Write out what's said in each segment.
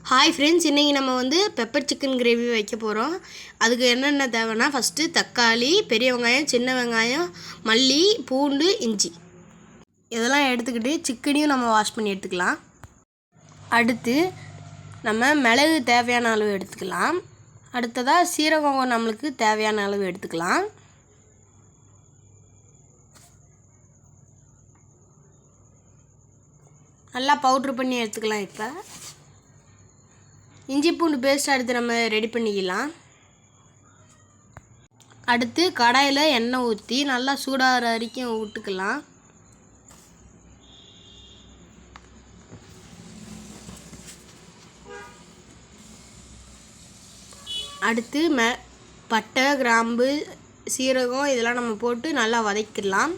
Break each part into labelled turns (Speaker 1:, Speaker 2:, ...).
Speaker 1: Hi friends, இன்றைக்கி நம்ம வந்து பெப்பர் சிக்கன் கிரேவி வைக்க போகிறோம். அதுக்கு என்னென்ன தேவைன்னா, ஃபஸ்ட்டு தக்காளி, பெரிய வெங்காயம், சின்ன வெங்காயம், மல்லி, பூண்டு, இஞ்சி இதெல்லாம் எடுத்துக்கிட்டு சிக்கனையும் நம்ம வாஷ் பண்ணி எடுத்துக்கலாம். அடுத்து நம்ம மிளகு தேவையான அளவு எடுத்துக்கலாம். அடுத்ததாக சீரகம் நம்மளுக்கு தேவையான அளவு எடுத்துக்கலாம். நல்லா பவுட்ரு பண்ணி எடுத்துக்கலாம். இப்போ இஞ்சி பூண்டு பேஸ்ட் அடுத்து நம்ம ரெடி பண்ணிக்கலாம். அடுத்து கடாயில் எண்ணெய் ஊற்றி நல்லா சூடாகிற வரைக்கும் விட்டுக்கலாம். அடுத்து பட்டை, கிராம்பு, சீரகம் இதெல்லாம் நம்ம போட்டு நல்லா வதக்கிடலாம்.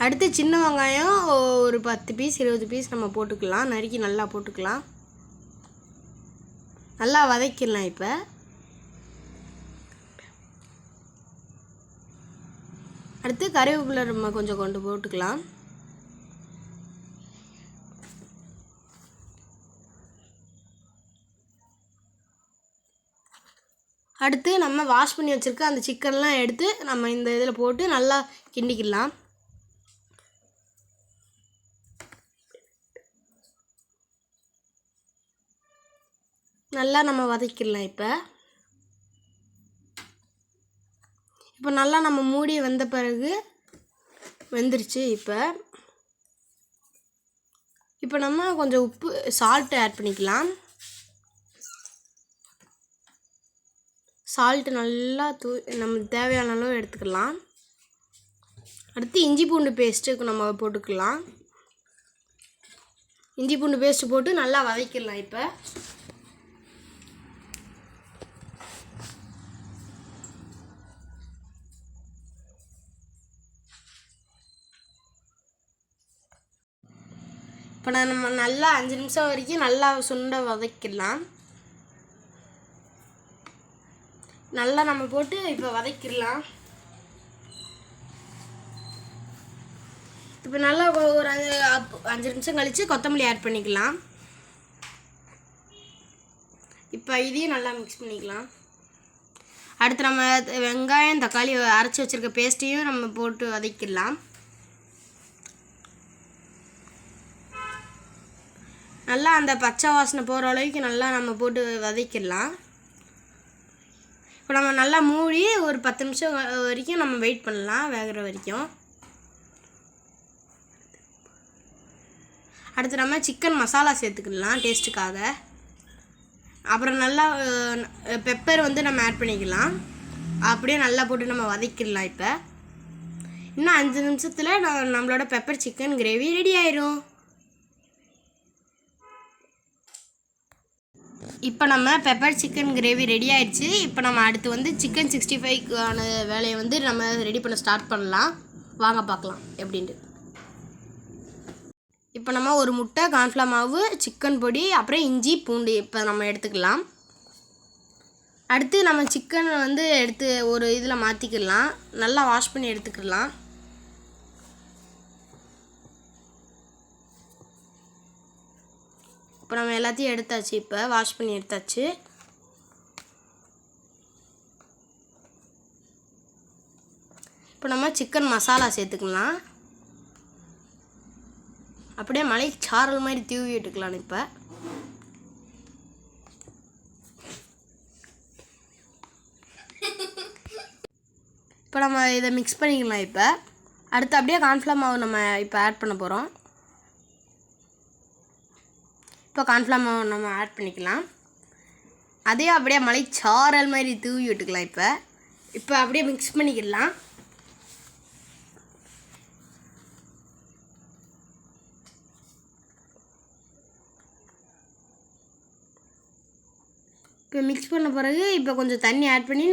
Speaker 1: அடுத்து சின்ன வெங்காயம் ஒரு 10 பீஸ் 20 பீஸ் நம்ம போட்டுக்கலாம். நறுக்கி நல்லா போட்டுக்கலாம். நல்லா வதக்கிடலாம். இப்போ அடுத்து கறிவேப்பிலை நம்ம கொஞ்சம் கொண்டு போட்டுக்கலாம். அடுத்து நம்ம வாஷ் பண்ணி வச்சுருக்க அந்த சிக்கன்லாம் எடுத்து நம்ம இந்த இதில் போட்டு நல்லா கிண்டிக்கலாம். நல்லா நம்ம வதக்கிடலாம். இப்போ நல்லா நம்ம மூடி வந்த பிறகு வெந்துருச்சு. இப்போ நம்ம கொஞ்சம் உப்பு சால்ட்டு ஆட் பண்ணிக்கலாம். சால்ட்டு நல்லா நமக்கு தேவையான அளவு எடுத்துக்கலாம். அடுத்து இஞ்சி பூண்டு பேஸ்ட்டுக்கு நம்ம போட்டுக்கலாம். இஞ்சி பூண்டு பேஸ்ட்டு போட்டு நல்லா வதக்கிடலாம். இப்போ நம்ம நல்லா 5 நிமிஷம் வரைக்கும் நல்லா சுண்ட வதக்கிடலாம். நல்லா நம்ம போட்டு இப்போ வதக்கிடலாம். இப்போ நல்லா ஒரு 5 நிமிஷம் கழித்து கொத்தமல்லி ஆட் பண்ணிக்கலாம். இப்போ இதையும் நல்லா மிக்ஸ் பண்ணிக்கலாம். அடுத்து நம்ம வெங்காயம், தக்காளி அரைச்சி வச்சுருக்க பேஸ்ட்டையும் நம்ம போட்டு வதக்கிடலாம். நல்லா அந்த பச்சை வாசனை போகிற அளவுக்கு நல்லா நம்ம போட்டு வதக்கிடலாம். இப்போ நம்ம நல்லா மூடி ஒரு 10 நிமிஷம் வரைக்கும் நம்ம வெயிட் பண்ணலாம், வேகிற வரைக்கும். அடுத்து நம்ம சிக்கன் மசாலா சேர்த்துக்கலாம் டேஸ்ட்டுக்காக. அப்புறம் நல்லா பெப்பர் வந்து நம்ம ஆட் பண்ணிக்கலாம். அப்படியே நல்லா போட்டு நம்ம வதக்கிடலாம். இப்போ இன்னும் 5 நிமிஷத்தில் நம்மளோட பெப்பர் சிக்கன் கிரேவி ரெடி ஆயிரும். இப்போ நம்ம பெப்பர் சிக்கன் கிரேவி ரெடி ஆயிடுச்சு. இப்போ நம்ம அடுத்து வந்து சிக்கன் 65க்கான வேலையை வந்து நம்ம ரெடி பண்ண ஸ்டார்ட் பண்ணலாம். வாங்க பார்க்கலாம் எப்படின்ட்டு. இப்போ நம்ம ஒரு முட்டை, கார்ன்ஃப்ளவர் மாவு, சிக்கன் பொடி, அப்புறம் இஞ்சி பூண்டு இப்போ நம்ம எடுத்துக்கலாம். அடுத்து நம்ம சிக்கனை வந்து எடுத்து ஒரு இதில் மாற்றிக்கலாம். நல்லா வாஷ் பண்ணி எடுத்துக்கலாம். இப்போ நம்ம எல்லாத்தையும் எடுத்தாச்சு. இப்போ வாஷ் பண்ணி எடுத்தாச்சு. இப்போ நம்ம சிக்கன் மசாலா சேர்த்துக்கலாம். அப்படியே மலை சாரல் மாதிரி தூவி விட்டுக்கலாம். இப்போ நம்ம இதை மிக்ஸ் பண்ணிக்கலாம். இப்போ அடுத்து அப்படியே கார்ன்ஃப்ளவர் மாவு நம்ம இப்போ ஆட் பண்ண போகிறோம். இப்போ கார்ன்ஃப்ளவர் மாவு நம்ம ஆட் பண்ணிக்கலாம். அதே அப்படியே மலை சாரல் மாதிரி தூவி விட்டுக்கலாம். இப்போ அப்படியே மிக்ஸ் பண்ணிக்கலாம். இப்போ மிக்ஸ் பண்ண பிறகு இப்போ கொஞ்சம் தண்ணி ஆட் பண்ணி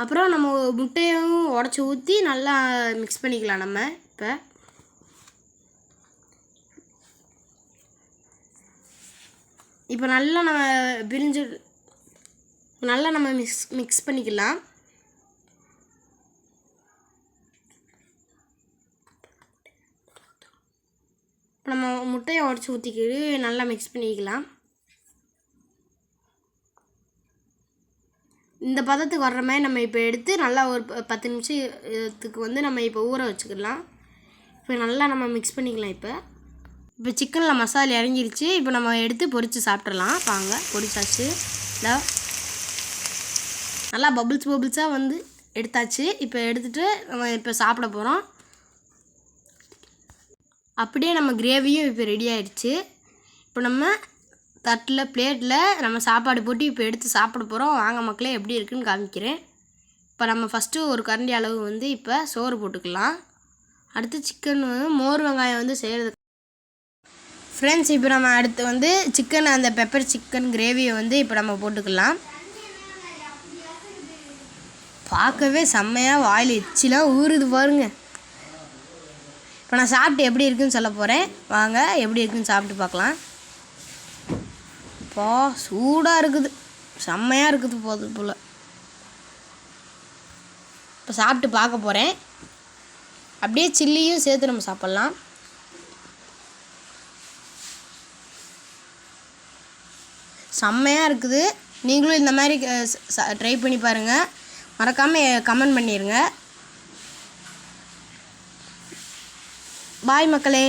Speaker 1: அப்புறம் நம்ம முட்டையும் உடச்சி ஊற்றி நல்லா மிக்ஸ் பண்ணிக்கலாம். நம்ம இப்போ நல்லா நம்ம நல்லா நம்ம மிக்ஸ் பண்ணிக்கலாம். இப்போ நம்ம முட்டையை உடச்சி ஊற்றிக்கிட்டு நல்லா மிக்ஸ் பண்ணிக்கலாம். இந்த பதத்துக்கு வர்ற மாதிரி நம்ம இப்போ எடுத்து நல்லா ஒரு 10 நிமிஷத்துக்கு வந்து நம்ம இப்போ ஊற வச்சுக்கலாம். இப்போ நல்லா நம்ம மிக்ஸ் பண்ணிக்கலாம். இப்போ சிக்கனில் மசாலா இறங்கிருச்சு. இப்போ நம்ம எடுத்து பொரித்து சாப்பிட்றலாம். வாங்க, பொரிச்சாச்சு. நல்லா பபுள்ஸாக வந்து எடுத்தாச்சு. இப்போ எடுத்துகிட்டு நம்ம இப்போ சாப்பிட போகிறோம். அப்படியே நம்ம கிரேவியும் இப்போ ரெடி ஆகிடுச்சு. இப்போ நம்ம தட்டில் பிளேட்டில் நம்ம சாப்பாடு போட்டு இப்போ எடுத்து சாப்பிட போகிறோம். வாங்க மக்களே, எப்படி இருக்குதுன்னு காமிக்கிறேன். இப்போ நம்ம ஃபஸ்ட்டு ஒரு கரண்டி அளவு வந்து இப்போ சோறு போட்டுக்கலாம். அடுத்து சிக்கன் மோர் வெங்காயம் வந்து செய்கிறது. ஃப்ரெண்ட்ஸ், இப்போ நம்ம அடுத்து வந்து சிக்கன், அந்த பெப்பர் சிக்கன் கிரேவியை வந்து இப்போ நம்ம போட்டுக்கலாம். பார்க்கவே செம்மையாக வாயில் எச்சிலாம் ஊறுது பாருங்க. இப்போ நான் சாப்பிட்டு எப்படி இருக்குதுன்னு சொல்ல போகிறேன். வாங்க, எப்படி இருக்குதுன்னு சாப்பிட்டு பார்க்கலாம். இப்போ சூடாக இருக்குது, செம்மையாக இருக்குது போல். இப்போ சாப்பிட்டு பார்க்க போகிறேன். அப்படியே சில்லியும் சேர்த்து நம்ம சாப்பிட்லாம். செம்மையாக இருக்குது. நீங்களும் இந்த மாதிரி ட்ரை பண்ணி பாருங்கள். மறக்காமல் கமெண்ட் பண்ணிடுங்க. பாய் மக்களே.